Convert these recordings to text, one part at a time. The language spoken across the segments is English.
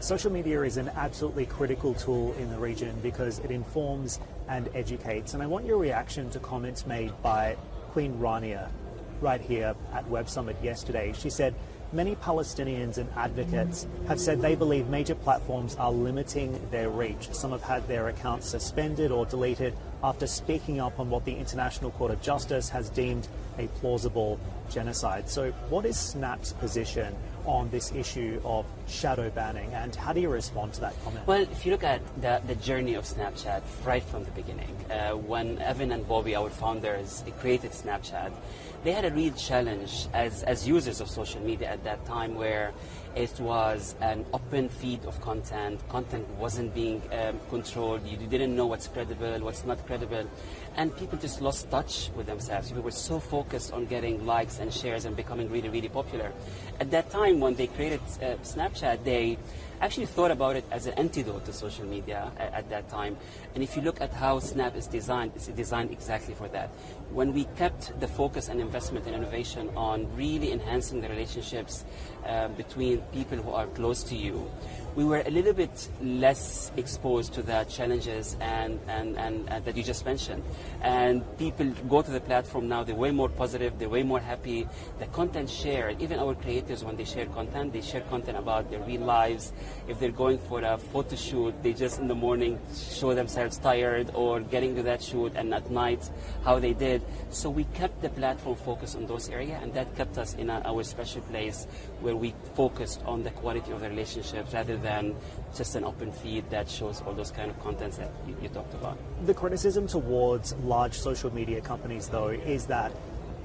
Social media is an absolutely critical tool in the region because it informs and educates. And I want your reaction to comments made by Queen Rania right here at Web Summit yesterday. She said, many Palestinians and advocates have said they believe major platforms are limiting their reach. Some have had their accounts suspended or deleted after speaking up on what the International Court of Justice has deemed a plausible genocide. So what is Snap's position on this issue of shadow banning, and how do you respond to that comment? Well, if you look at the journey of Snapchat right from the beginning, when Evan and Bobby, our founders, created Snapchat, they had a real challenge as users of social media at that time, where it was an open feed of content. Content wasn't being controlled. You didn't know what's credible, what's not credible. And people just lost touch with themselves. People were so focused on getting likes and shares and becoming really, really popular. At that time, when they created Snapchat, they actually thought about it as an antidote to social media at that time. And if you look at how Snap is designed, it's designed exactly for that. When we kept the focus and investment and innovation on really enhancing the relationships between people who are close to you, we were a little bit less exposed to the challenges and that you just mentioned. And people go to the platform now, they're way more positive, they're way more happy. The content shared, even our creators, when they share content, they share content about their real lives. If they're going for a photo shoot, they just in the morning show themselves tired or getting to that shoot, and at night how they did. So we kept the platform focused on those areas, and that kept us in our special place where we focused on the quality of the relationships rather than just an open feed that shows all those kind of contents that you talked about. The criticism towards large social media companies, though, is that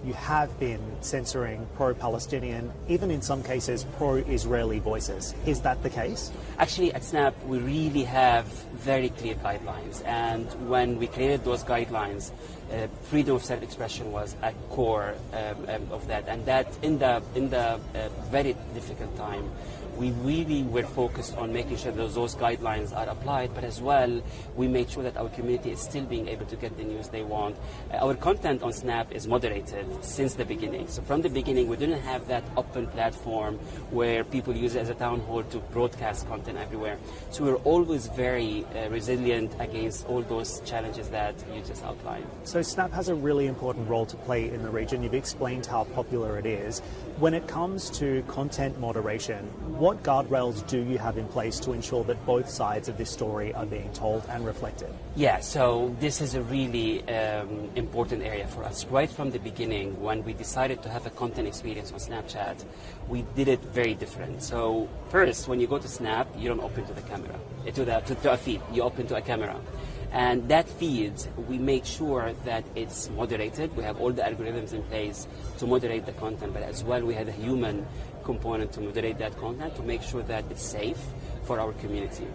you have been censoring pro-Palestinian, even in some cases pro-Israeli voices. Is that the case? Actually, at Snap, we really have very clear guidelines. And when we created those guidelines, freedom of self-expression was at core of that. And that in the very difficult time, we really were focused on making sure that those guidelines are applied, but as well, we made sure that our community is still being able to get the news they want. Our content on Snap is moderated since the beginning. So from the beginning, we didn't have that open platform where people use it as a town hall to broadcast content everywhere. So we were always very resilient against all those challenges that you just outlined. So Snap has a really important role to play in the region. You've explained how popular it is. When it comes to content moderation, what guardrails do you have in place to ensure that both sides of this story are being told and reflected? Yeah, so this is a really important area for us. Right from the beginning, when we decided to have a content experience on Snapchat, we did it very different. So first, when you go to Snap, you don't open to the camera, to a feed, you open to a camera. And that feed, we make sure that it's moderated. We have all the algorithms in place to moderate the content, but as well we had a human component to moderate that content to make sure that it's safe for our community.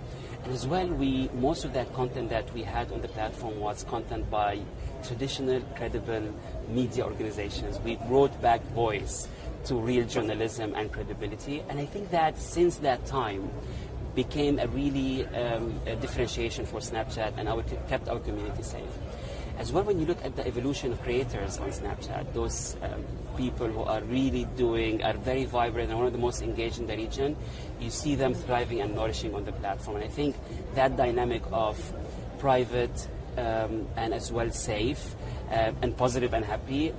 And as well, most of that content that we had on the platform was content by traditional, credible media organizations. We brought back voice to real journalism and credibility. And I think that since that time, became a really a differentiation for Snapchat and kept our community safe. As well, when you look at the evolution of creators on Snapchat, those people who are really are very vibrant and one of the most engaged in the region, you see them thriving and nourishing on the platform. And I think that dynamic of private and as well safe and positive and happy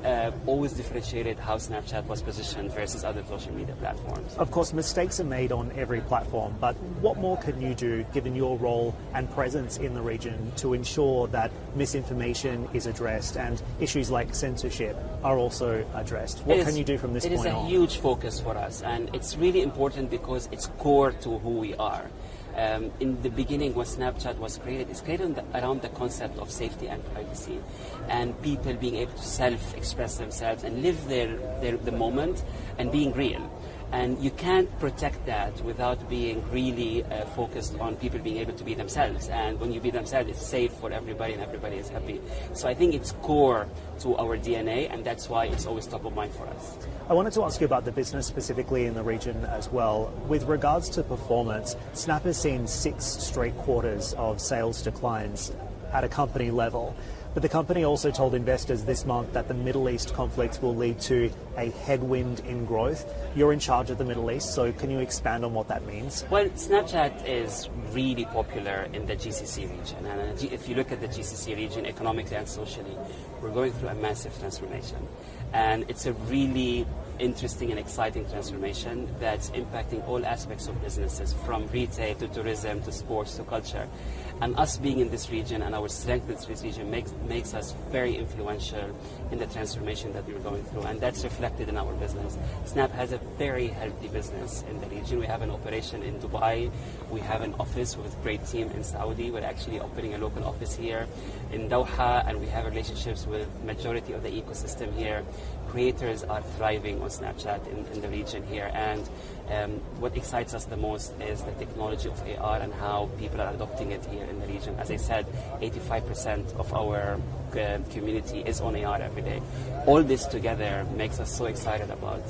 always differentiated how Snapchat was positioned versus other social media platforms. Of course, mistakes are made on every platform, but what more can you do, given your role and presence in the region, to ensure that misinformation is addressed and issues like censorship are also addressed? What can you do from this point on? It is a huge focus for us, and it's really important because it's core to who we are. In the beginning, when Snapchat was created, it's created around the concept of safety and privacy, and people being able to self-express themselves and live the moment and being real. And you can't protect that without being really focused on people being able to be themselves. And when you be themselves, it's safe for everybody and everybody is happy. So I think it's core to our DNA, and that's why it's always top of mind for us. I wanted to ask you about the business specifically in the region as well. With regards to performance, Snap has seen 6 straight quarters of sales declines at a company level. But the company also told investors this month that the Middle East conflict will lead to a headwind in growth. You're in charge of the Middle East, so can you expand on what that means? Well, Snapchat is really popular in the GCC region. And if you look at the GCC region economically and socially, we're going through a massive transformation. And it's a really interesting and exciting transformation that's impacting all aspects of businesses, from retail to tourism to sports to culture. And us being in this region and our strength in this region makes us very influential in the transformation that we're going through, and that's reflected in our business. Snap has a very healthy business in the region. We have an operation in Dubai, we have an office with a great team in Saudi, we're actually opening a local office here in Doha, and we have relationships with majority of the ecosystem here. Creators are thriving on Snapchat in the region here, and what excites us the most is the technology of AR and how people are adopting it here in the region. As I said, 85% of our community is on AR every day. All this together makes us so excited about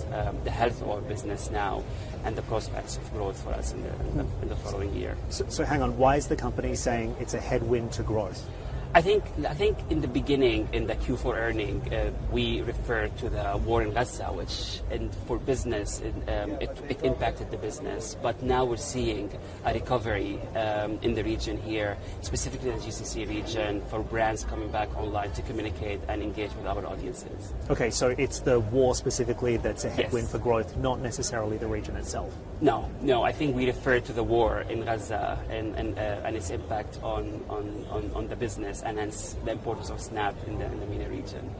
the health of our business now and the prospects of growth for us in the following year. So hang on, why is the company saying it's a headwind to growth? I think in the beginning, in the Q4 earning, we referred to the war in Gaza, which for business, it impacted the business. But now we're seeing a recovery in the region here, specifically in the GCC region, for brands coming back online to communicate and engage with our audiences. Okay, so it's the war specifically that's a headwind Yes. for growth, not necessarily the region itself. No, I think we refer to the war in Gaza and its impact on the business, and hence the importance of Snap in the MENA region.